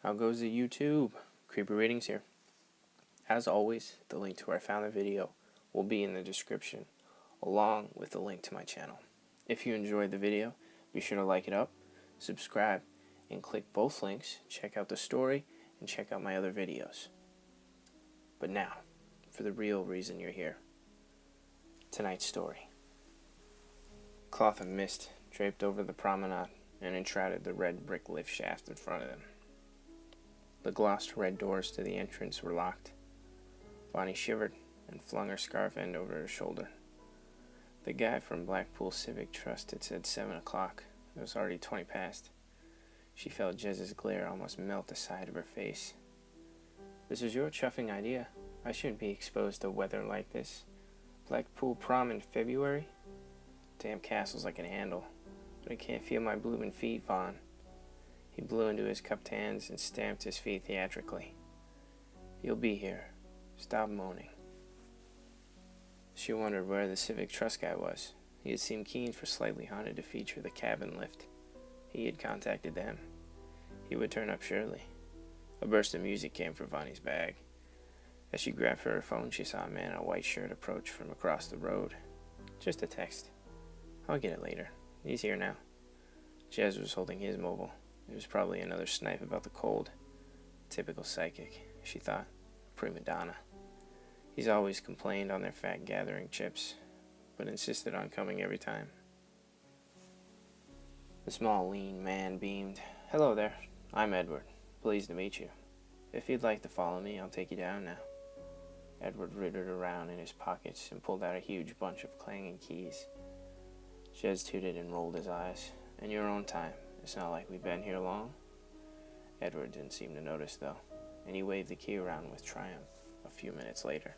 How goes the YouTube? Creepyreadings here. As always, the link to where I found the video will be in the description, along with the link to my channel. If you enjoyed the video, be sure to like it up, subscribe, and click both links. Check out the story and check out my other videos. But now, for the real reason you're here. Tonight's story. A cloth of mist draped over the promenade and enshrouded the red brick lift shaft in front of them. The glossed red doors to the entrance were locked. Bonnie shivered and flung her scarf end over her shoulder. The guy from Blackpool Civic Trust had said 7 o'clock. It was already 20 past. She felt Jez's glare almost melt the side of her face. This was your chuffing idea. I shouldn't be exposed to weather like this. Blackpool prom in February? Damn castles I can handle. But I can't feel my bloomin' feet, Vaughn. He blew into his cupped hands and stamped his feet theatrically. You'll be here. Stop moaning. She wondered where the Civic Trust guy was. He had seemed keen for Slightly Haunted to feature the cabin lift. He had contacted them. He would turn up surely. A burst of music came from Vonnie's bag. As she grabbed for her phone, she saw a man in a white shirt approach from across the road. Just a text. I'll get it later. He's here now. Jez was holding his mobile. It was probably another snipe about the cold. Typical psychic, she thought. Prima donna. He's always complained on their fat gathering chips, but insisted on coming every time. The small, lean man beamed. Hello there. I'm Edward. Pleased to meet you. If you'd like to follow me, I'll take you down now. Edward rooted around in his pockets and pulled out a huge bunch of clanging keys. Jez tooted and rolled his eyes. In your own time. It's not like we've been here long. Edward didn't seem to notice, though, and he waved the key around with triumph a few minutes later.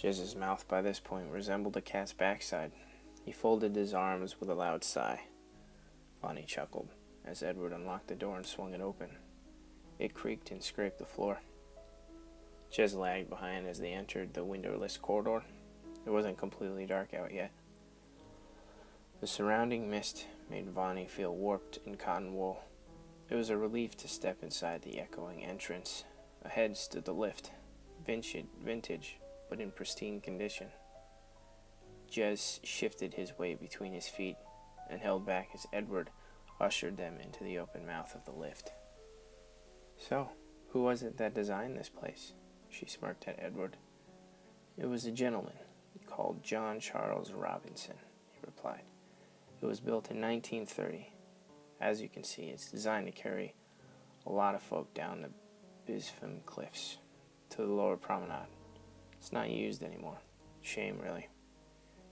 Jez's mouth by this point resembled a cat's backside. He folded his arms with a loud sigh. Bonnie chuckled as Edward unlocked the door and swung it open. It creaked and scraped the floor. Jez lagged behind as they entered the windowless corridor. It wasn't completely dark out yet. The surrounding mist made Vonnie feel warped in cotton wool. It was a relief to step inside the echoing entrance. Ahead stood the lift, vintage, but in pristine condition. Jez shifted his weight between his feet and held back as Edward ushered them into the open mouth of the lift. So, who was it that designed this place? She smirked at Edward. It was a gentleman called John Charles Robinson, he replied. It was built in 1930. As you can see, it's designed to carry a lot of folk down the Bispham Cliffs to the lower promenade. It's not used anymore. Shame, really.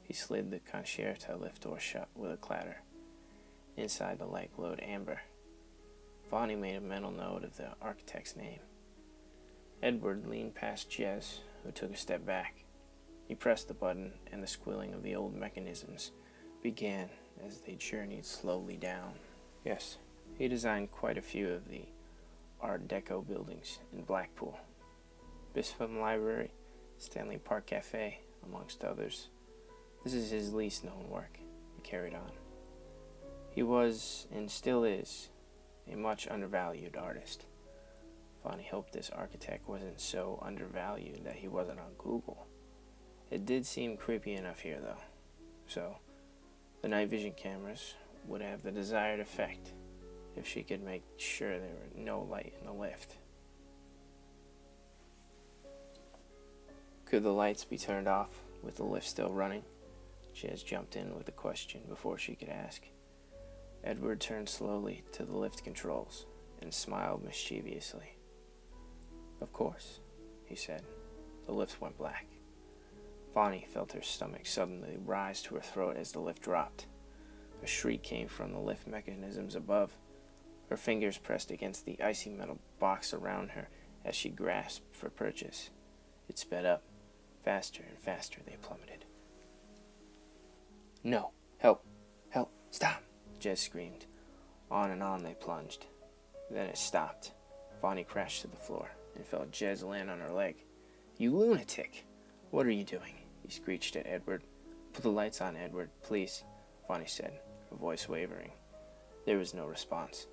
He slid the concerta lift door shut with a clatter. Inside, the light glowed amber. Vonnie made a mental note of the architect's name. Edward leaned past Jez, who took a step back. He pressed the button, and the squealing of the old mechanisms began as they journeyed slowly down. Yes, he designed quite a few of the Art Deco buildings in Blackpool. Bispham Library, Stanley Park Cafe, amongst others. This is his least known work, he carried on. He was, and still is, a much undervalued artist. Vonnie hoped this architect wasn't so undervalued that he wasn't on Google. It did seem creepy enough here, though. So, the night vision cameras would have the desired effect if she could make sure there were no light in the lift. Could the lights be turned off with the lift still running? Jez jumped in with a question before she could ask. Edward turned slowly to the lift controls and smiled mischievously. Of course, he said. The lift went black. Vonnie felt her stomach suddenly rise to her throat as the lift dropped. A shriek came from the lift mechanisms above. Her fingers pressed against the icy metal box around her as she grasped for purchase. It sped up. Faster and faster they plummeted. No! Help! Help! Stop! Jez screamed. On and on they plunged. Then it stopped. Vonnie crashed to the floor and felt Jez land on her leg. You lunatic! What are you doing? He screeched at Edward. Put the lights on, Edward, please, Vonnie said, her voice wavering. There was no response.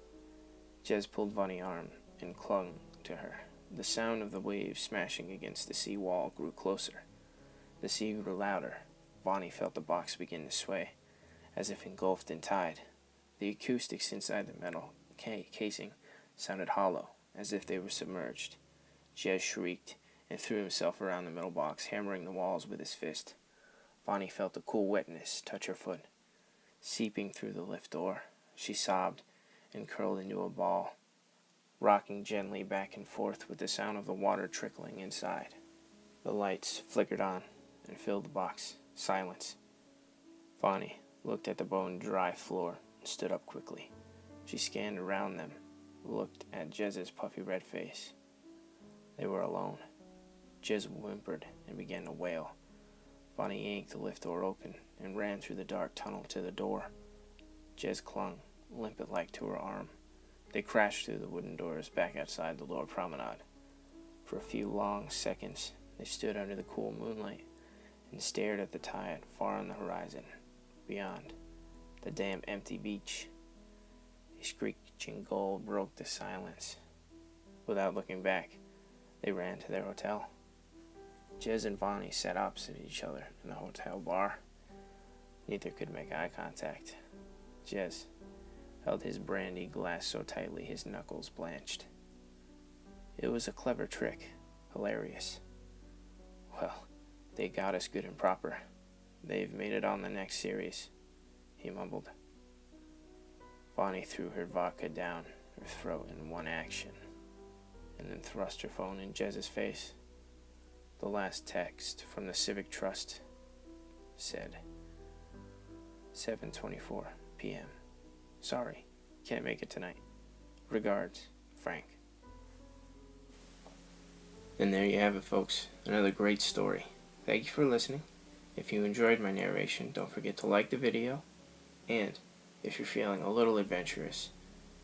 Jez pulled Vonnie's arm and clung to her. The sound of the waves smashing against the sea wall grew closer. The sea grew louder. Vonnie felt the box begin to sway, as if engulfed in tide. The acoustics inside the metal casing sounded hollow, as if they were submerged. Jez shrieked and threw himself around the metal box, hammering the walls with his fist. Vonnie felt the cool wetness touch her foot. Seeping through the lift door, she sobbed and curled into a ball, rocking gently back and forth with the sound of the water trickling inside. The lights flickered on and filled the box. Silence. Vonnie looked at the bone-dry floor and stood up quickly. She scanned around them, looked at Jez's puffy red face. They were alone. Jez whimpered and began to wail. Vonnie yanked the lift door open and ran through the dark tunnel to the door. Jez clung, limpet-like, to her arm. They crashed through the wooden doors back outside the lower promenade. For a few long seconds, they stood under the cool moonlight and stared at the tide far on the horizon. Beyond, the damp, empty beach. A screeching gull broke the silence. Without looking back, they ran to their hotel. Jez and Vonnie sat opposite each other in the hotel bar. Neither could make eye contact. Jez held his brandy glass so tightly his knuckles blanched. It was a clever trick, hilarious. Well, they got us good and proper. They've made it on the next series, he mumbled. Vonnie threw her vodka down her throat in one action, and then thrust her phone in Jez's face. The last text from the Civic Trust said, 7:24 p.m. Sorry, can't make it tonight. Regards, Frank. And there you have it, folks. Another great story. Thank you for listening. If you enjoyed my narration, don't forget to like the video. And if you're feeling a little adventurous,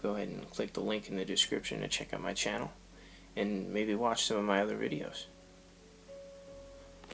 go ahead and click the link in the description to check out my channel and maybe watch some of my other videos.